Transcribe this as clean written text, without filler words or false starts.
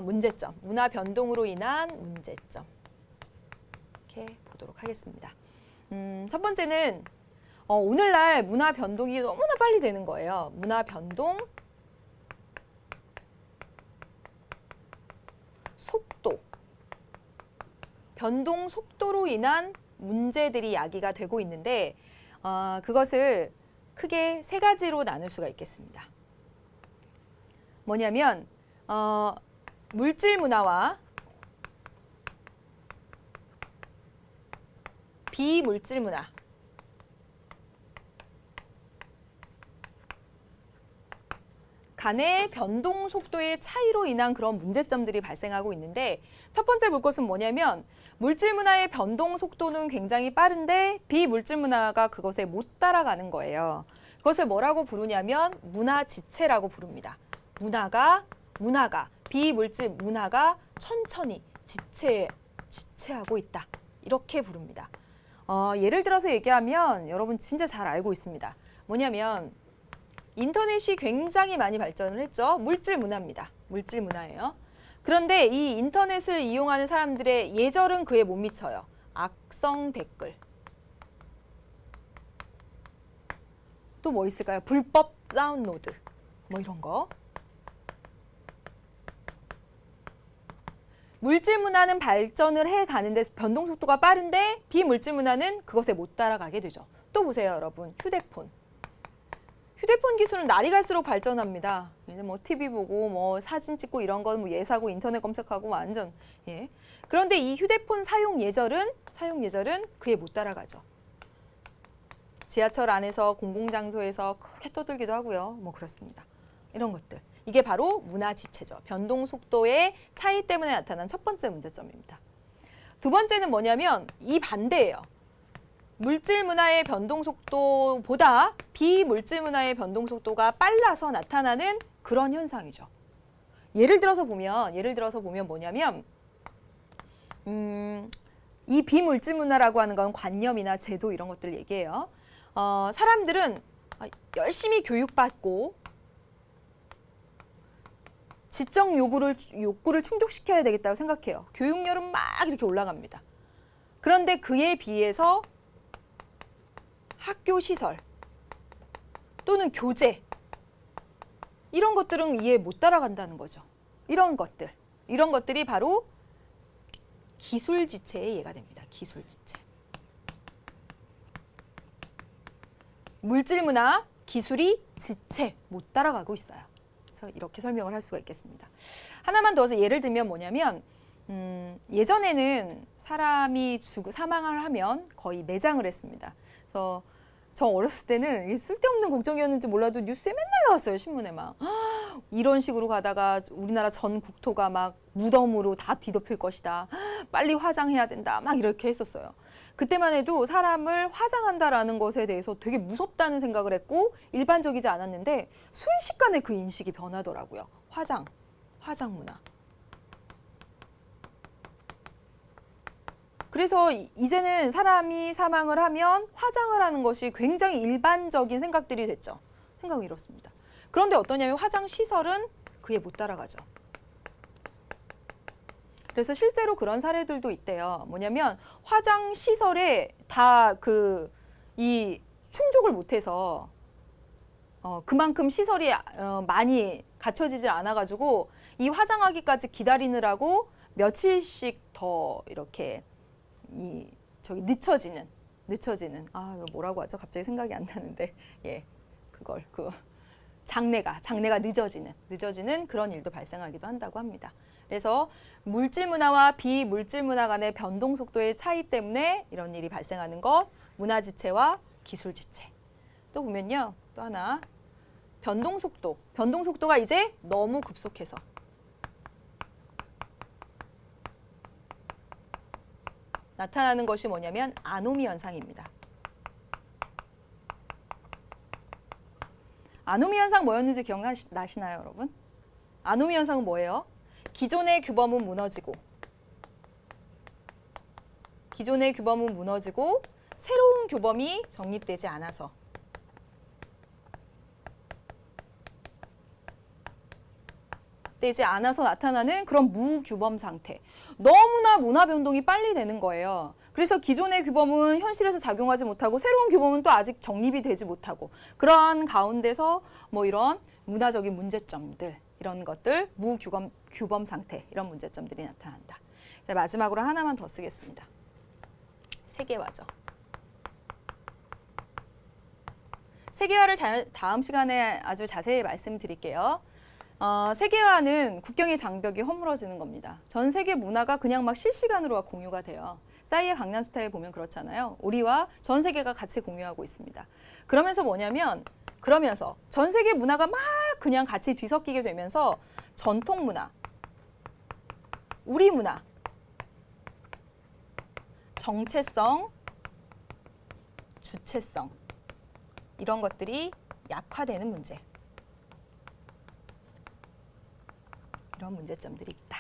문제점, 문화 변동으로 인한 문제점. 이렇게 보도록 하겠습니다. 첫 번째는 오늘날 문화 변동이 너무나 빨리 되는 거예요. 문화 변동 속도. 변동 속도로 인한 문제들이 야기가 되고 있는데 그것을 크게 세 가지로 나눌 수가 있겠습니다. 뭐냐면 물질 문화와 비물질 문화. 간의 변동 속도의 차이로 인한 그런 문제점들이 발생하고 있는데 첫 번째 볼 것은 뭐냐면 물질 문화의 변동 속도는 굉장히 빠른데 비물질 문화가 그것에 못 따라가는 거예요. 그것을 뭐라고 부르냐면 문화 지체라고 부릅니다. 문화가 비물질 문화가 천천히 지체하고 있다. 이렇게 부릅니다. 예를 들어서 얘기하면 여러분 진짜 잘 알고 있습니다. 뭐냐면 인터넷이 굉장히 많이 발전을 했죠. 물질 문화입니다. 물질 문화예요. 그런데 이 인터넷을 이용하는 사람들의 예절은 그에 못 미쳐요. 악성 댓글. 또 뭐 있을까요? 불법 다운로드. 뭐 이런 거. 물질 문화는 발전을 해가는데 변동 속도가 빠른데 비물질 문화는 그것에 못 따라가게 되죠. 또 보세요, 여러분. 휴대폰. 휴대폰 기술은 날이 갈수록 발전합니다. 이제 뭐 TV 보고 뭐 사진 찍고 이런 건 뭐 예사고 인터넷 검색하고 완전 예. 그런데 이 휴대폰 사용 예절은 그에 못 따라가죠. 지하철 안에서 공공장소에서 크게 떠들기도 하고요. 뭐 그렇습니다. 이런 것들. 이게 바로 문화 지체죠. 변동 속도의 차이 때문에 나타난 첫 번째 문제점입니다. 두 번째는 뭐냐면 이 반대예요. 물질 문화의 변동 속도보다 비물질 문화의 변동 속도가 빨라서 나타나는 그런 현상이죠. 예를 들어서 보면 뭐냐면 이 비물질 문화라고 하는 건 관념이나 제도 이런 것들 얘기해요. 사람들은 열심히 교육받고 지적 욕구를 충족시켜야 되겠다고 생각해요. 교육열은 막 이렇게 올라갑니다. 그런데 그에 비해서 학교 시설 또는 교재 이런 것들은 이해 못 따라간다는 거죠. 이런 것들이 바로 기술 지체의 예가 됩니다. 기술 지체. 물질 문화, 기술이 지체 못 따라가고 있어요. 그래서 이렇게 설명을 할 수가 있겠습니다. 하나만 더 예를 들면 뭐냐면 예전에는 사람이 사망을 하면 거의 매장을 했습니다. 그래서 저 어렸을 때는 쓸데없는 걱정이었는지 몰라도 뉴스에 맨날 나왔어요. 신문에 막. 이런 식으로 가다가 우리나라 전 국토가 막 무덤으로 다 뒤덮일 것이다. 빨리 화장해야 된다. 막 이렇게 했었어요. 그때만 해도 사람을 화장한다라는 것에 대해서 되게 무섭다는 생각을 했고 일반적이지 않았는데 순식간에 그 인식이 변하더라고요. 화장 문화. 그래서 이제는 사람이 사망을 하면 화장을 하는 것이 굉장히 일반적인 생각들이 됐죠. 생각은 이렇습니다. 그런데 어떠냐면 화장 시설은 그에 못 따라가죠. 그래서 실제로 그런 사례들도 있대요. 뭐냐면 화장 시설에 다 이 충족을 못해서 그만큼 시설이 많이 갖춰지지 않아가지고 이 화장하기까지 기다리느라고 며칠씩 더 이렇게 늦춰지는 이거 뭐라고 하죠? 갑자기 생각이 안 나는데 장래가 늦어지는 그런 일도 발생하기도 한다고 합니다. 그래서 물질 문화와 비물질 문화 간의 변동 속도의 차이 때문에 이런 일이 발생하는 것, 문화 지체와 기술 지체. 또 보면요, 또 하나 변동 속도가 이제 너무 급속해서 나타나는 것이 뭐냐면 아노미 현상입니다. 아노미 현상 뭐였는지 기억나시나요, 여러분? 아노미 현상은 뭐예요? 기존의 규범은 무너지고 새로운 규범이 정립되지 않아서 되지 않아서 나타나는 그런 무규범 상태. 너무나 문화 변동이 빨리 되는 거예요. 그래서 기존의 규범은 현실에서 작용하지 못하고 새로운 규범은 또 아직 정립이 되지 못하고 그러한 가운데서 뭐 이런 문화적인 문제점들 이런 것들 무규범 상태 이런 문제점들이 나타난다. 자, 마지막으로 하나만 더 쓰겠습니다. 세계화죠. 세계화를 다음 시간에 아주 자세히 말씀드릴게요. 세계화는 국경의 장벽이 허물어지는 겁니다. 전 세계 문화가 그냥 막 실시간으로 공유가 돼요. 싸이의 강남 스타일 보면 그렇잖아요. 우리와 전 세계가 같이 공유하고 있습니다. 그러면서 전 세계 문화가 막 그냥 같이 뒤섞이게 되면서 전통 문화, 우리 문화, 정체성, 주체성 이런 것들이 약화되는 문제. 이런 문제점들이 있다.